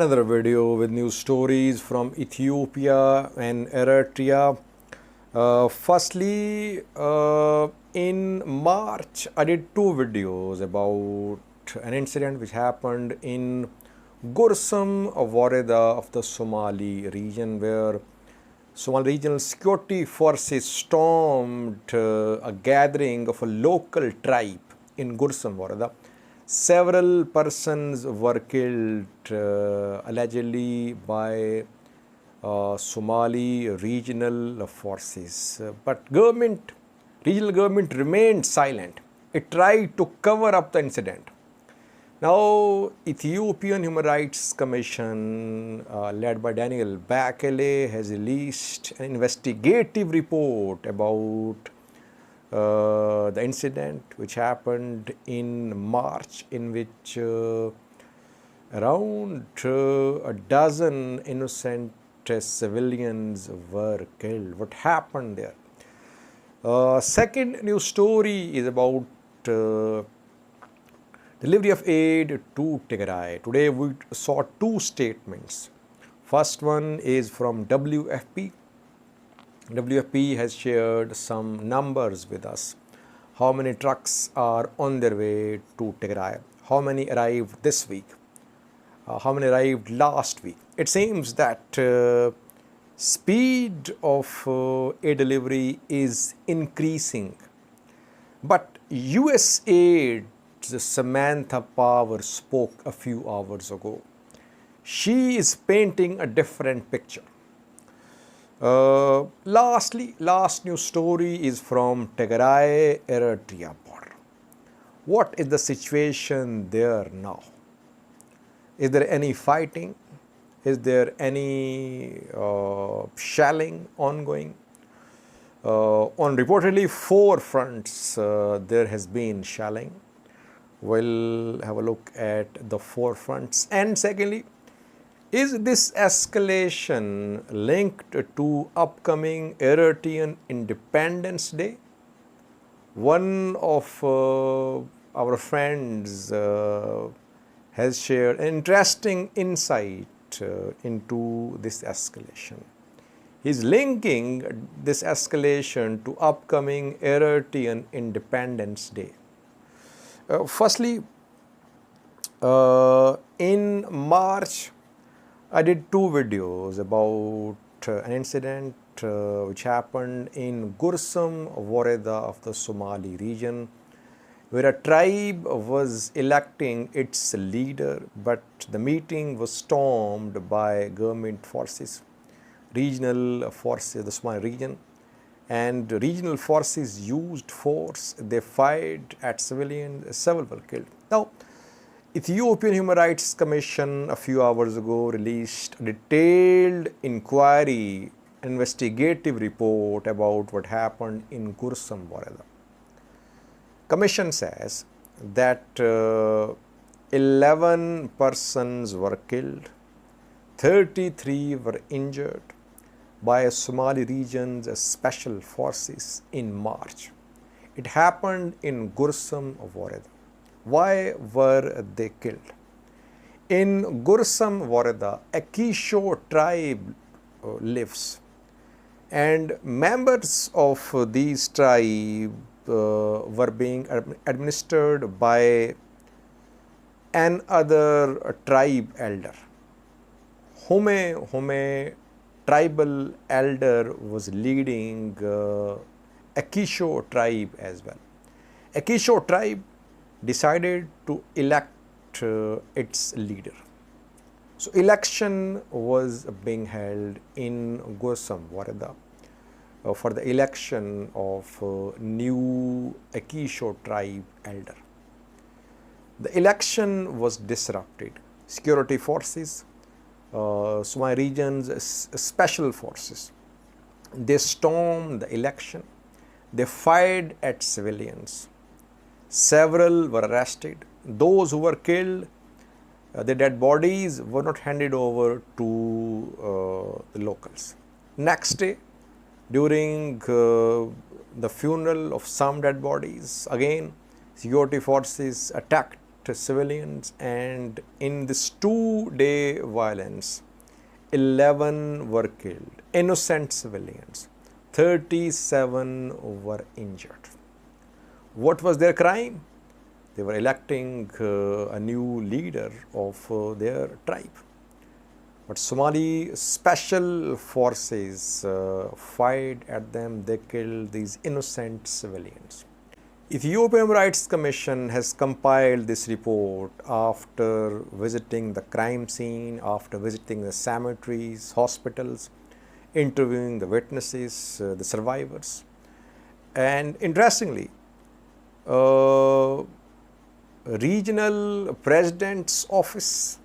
Another video with news stories from Ethiopia and Eritrea. Firstly, in March, I did two videos about an incident which happened in Gursum, Wareda of the Somali region, where Somali regional security forces stormed a gathering of a local tribe in Gursum, Wareda. Several persons were killed allegedly by Somali regional forces, but regional government remained silent. It tried to cover up the incident. Now, Ethiopian Human Rights Commission, led by Daniel Bakele, has released an investigative report about the incident which happened in March, in which around a dozen innocent civilians were killed. What happened there? Second news story is about delivery of aid to Tigray. Today we saw two statements. First one is from WFP. WFP has shared some numbers with us. How many trucks are on their way to Tigray? How many arrived this week? How many arrived last week? It seems that speed of aid delivery is increasing. But USAID's Samantha Power spoke a few hours ago. She is painting a different picture. Lastly, last news story is from Tigray Eritrea border. What is the situation there now? Is there any fighting? Is there any shelling ongoing? On reportedly 4 fronts there has been shelling. We'll have a look at the 4 fronts. And secondly, is this escalation linked to upcoming Eritrean Independence Day? One of our friends has shared an interesting insight into this escalation. He's linking this escalation to upcoming Eritrean Independence Day. Firstly, in March, I did 2 videos about an incident which happened in Gursum, Wareda of the Somali region, where a tribe was electing its leader, but the meeting was stormed by government forces, regional forces, the Somali region, and regional forces used force. They fired at civilians, several were killed. Now, Ethiopian Human Rights Commission a few hours ago released a detailed inquiry, investigative report about what happened in Gursum, Wareda. Commission says that 11 persons were killed, 33 were injured by Somali region's special forces in March. It happened in Gursum, Wareda. Why were they killed? In Gursum, Wareda, a Kisho tribe lives, and members of these tribe were being administered by another tribe elder. Hume tribal elder was leading a Kisho tribe as well. A Kisho tribe decided to elect its leader. So election was being held in Gursum, Wareda, for the election of new Akisho tribe elder. The election was disrupted. Security forces, Somali region's special forces, they stormed the election. They fired at civilians. Several were arrested. Those who were killed, their dead bodies were not handed over to the locals. Next day, during the funeral of some dead bodies, again security forces attacked civilians, and in this 2-day violence, 11 were killed, innocent civilians, 37 were injured. What was their crime? They were electing a new leader of their tribe. But Somali special forces fired at them. They killed these innocent civilians. Ethiopian Rights Commission has compiled this report after visiting the crime scene, after visiting the cemeteries, hospitals, interviewing the witnesses, the survivors. And interestingly, regional president's office,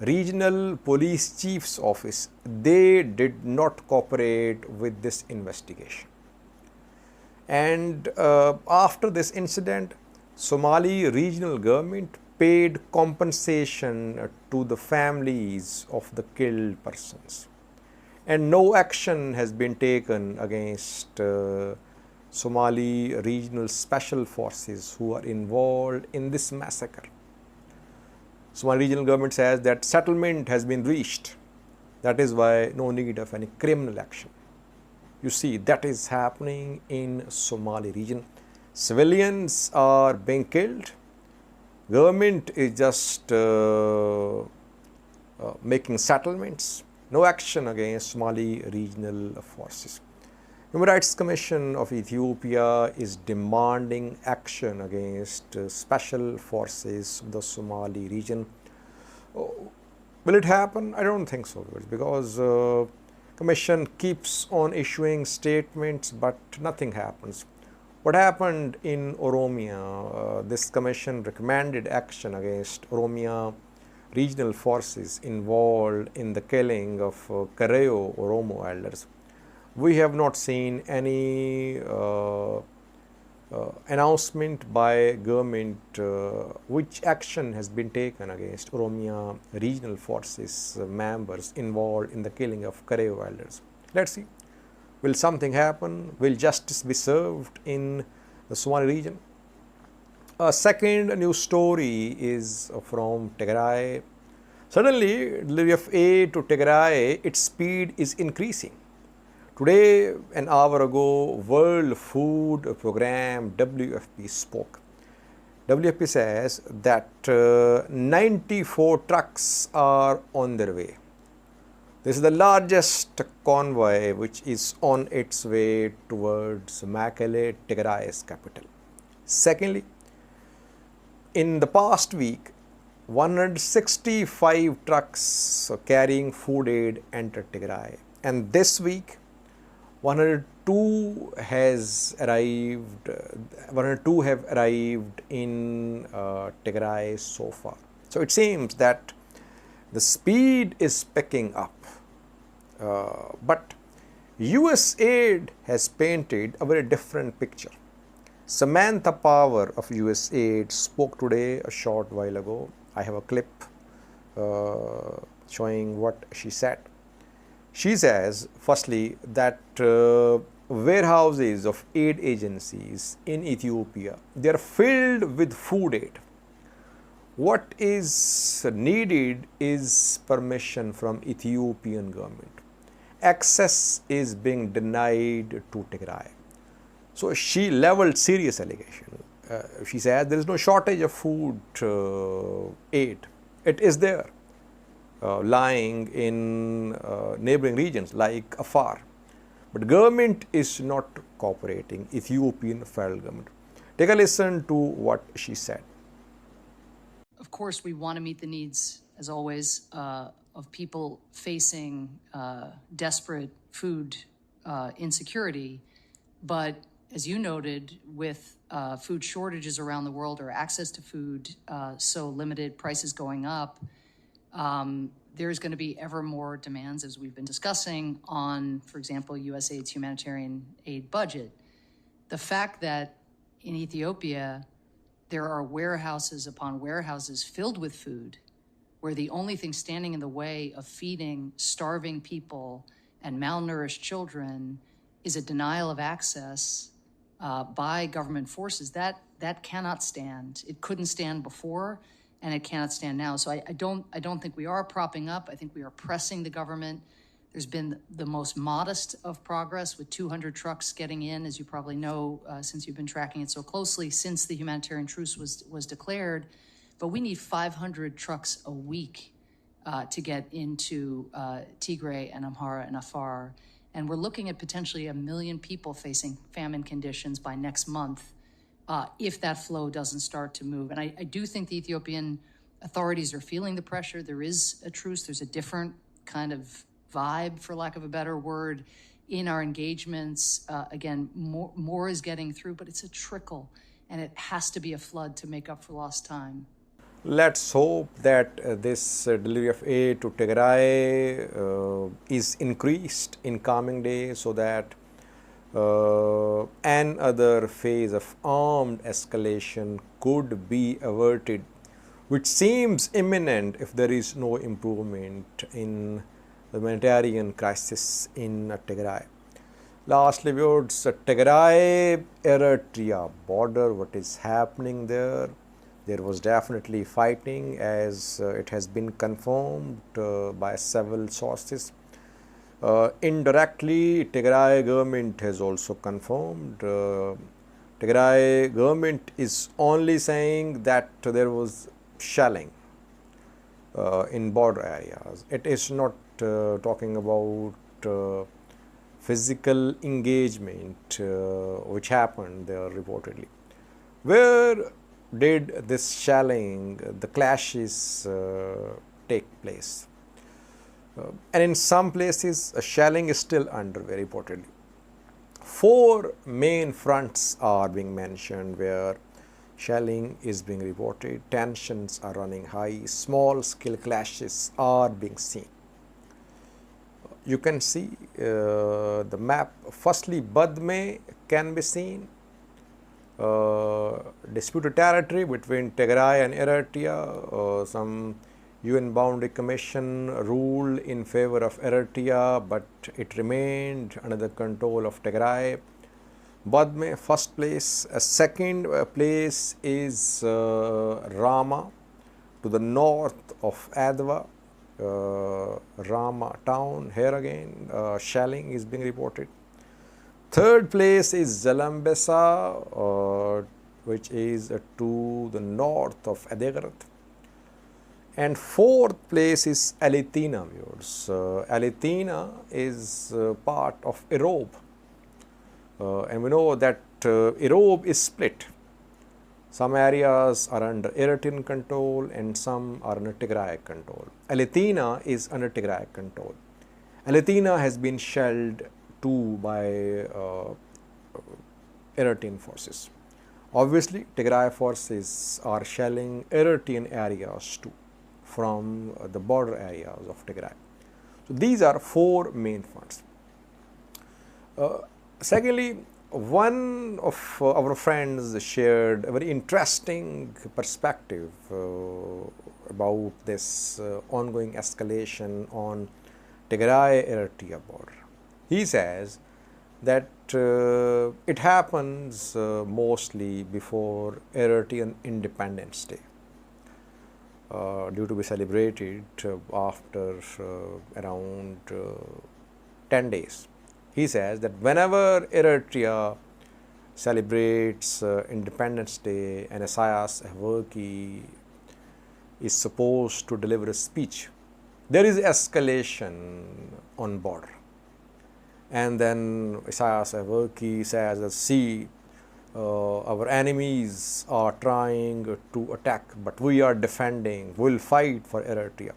regional police chief's office, they did not cooperate with this investigation. And after this incident, Somali regional government paid compensation to the families of the killed persons. And no action has been taken against Somali regional special forces who are involved in this massacre. Somali regional government says that settlement has been reached. That is why no need of any criminal action. You see, that is happening in Somali region. Civilians are being killed. Government is just making settlements. No action against Somali regional forces. Human Rights Commission of Ethiopia is demanding action against special forces of the Somali region. Will it happen? I don't think so, because Commission keeps on issuing statements, but nothing happens. What happened in Oromia? This commission recommended action against Oromia regional forces involved in the killing of Kareo Oromo elders. We have not seen any announcement by government which action has been taken against Oromia regional forces members involved in the killing of Kareo elders. Let's see. Will something happen? Will justice be served in the Somali region? A second news story is from Tigray. Suddenly, delivery of aid to Tigray, its speed is increasing. Today, an hour ago, World Food Programme WFP spoke. WFP says that 94 trucks are on their way. This is the largest convoy which is on its way towards Mekelle, Tigray's capital. Secondly, in the past week, 165 trucks carrying food aid entered Tigray. And this week, 102 has arrived. 102 have arrived in Tigray so far. So it seems that the speed is picking up. But US aid has painted a very different picture. Samantha Power of US aid spoke today a short while ago. I have a clip showing what she said. She says, firstly, that warehouses of aid agencies in Ethiopia, they are filled with food aid. What is needed is permission from Ethiopian government. Access is being denied to Tigray. So she leveled serious allegation. She said there is no shortage of food aid. It is there. Lying in neighboring regions like Afar. But government is not cooperating, Ethiopian federal government. Take a listen to what she said. Of course, we want to meet the needs, as always, of people facing desperate food insecurity. But as you noted, with food shortages around the world or access to food so limited, prices going up, there's going to be ever more demands, as we've been discussing, on, for example, USAID's humanitarian aid budget. The fact that in Ethiopia, there are warehouses upon warehouses filled with food, where the only thing standing in the way of feeding starving people and malnourished children is a denial of access by government forces, that that cannot stand. It couldn't stand before, and it cannot stand now. So I don't think we are propping up. I think we are pressing the government. There's been the most modest of progress with 200 trucks getting in, as you probably know, since you've been tracking it so closely, since the humanitarian truce was declared. But we need 500 trucks a week to get into Tigray and Amhara and Afar. And we're looking at potentially 1 million people facing famine conditions by next month if that flow doesn't start to move. And I do think the Ethiopian authorities are feeling the pressure. There is a truce. There's a different kind of vibe, for lack of a better word, in our engagements. Again, more is getting through, but it's a trickle, and it has to be a flood to make up for lost time. Let's hope that this delivery of aid to Tigray is increased in coming days, so that another phase of armed escalation could be averted, which seems imminent if there is no improvement in the humanitarian crisis in Tigray. Lastly, towards Tigray Eritrea border, what is happening there? There was definitely fighting, as it has been confirmed by several sources. Indirectly, Tigray government has also confirmed. Tigray government is only saying that there was shelling in border areas. It is not talking about physical engagement which happened there reportedly. Where did this shelling, the clashes take place? And in some places, shelling is still underway reportedly. 4 main fronts are being mentioned where shelling is being reported, tensions are running high, small scale clashes are being seen. You can see the map. Firstly, Badme can be seen. Disputed territory between Tigray and Eritrea. Some UN boundary commission ruled in favor of Eritrea, but it remained under the control of Tigray. Badme, first place. Second place is Rama, to the north of Adwa. Rama town, here again shelling is being reported. Third place is Zalambesa, which is to the north of Adegrat. And fourth place is Alitina, viewers. Alitina is part of Irob. And we know that Irob is split. Some areas are under Eritrean control and some are under Tigray control. Alitina is under Tigray control. Alitina has been shelled too by Eritrean forces. Obviously, Tigray forces are shelling Eritrean areas too from the border areas of Tigray. So these are 4 main fronts. Secondly, one of our friends shared a very interesting perspective about this ongoing escalation on Tigray Eritrea border. He says that it happens mostly before Eritrean Independence Day, due to be celebrated after around 10 days. He says that whenever Eritrea celebrates Independence Day and Isaias Afwerki is supposed to deliver a speech, there is escalation on border. And then Isaias Afwerki says, see, our enemies are trying to attack, but we are defending, we'll fight for Eritrea.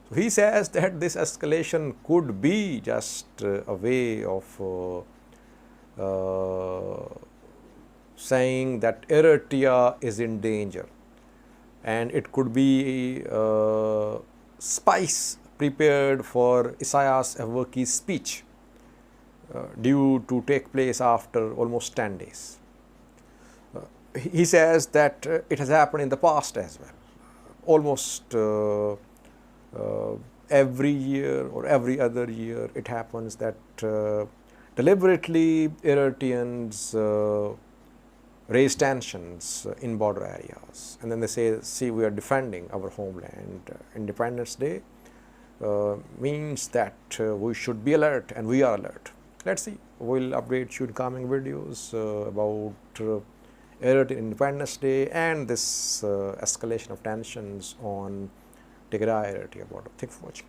So he says that this escalation could be just a way of saying that Eritrea is in danger, and it could be spice prepared for Isaias Afwerki's speech due to take place after almost 10 days. He says that it has happened in the past as well. Almost every year or every other year it happens that deliberately Eritreans raise tensions in border areas. And then they say, see, we are defending our homeland. Independence Day means that we should be alert, and we are alert. Let's see. We'll update you in coming videos about alert Independence Day and this escalation of tensions on Tigray Eritrea border. Thanks for watching.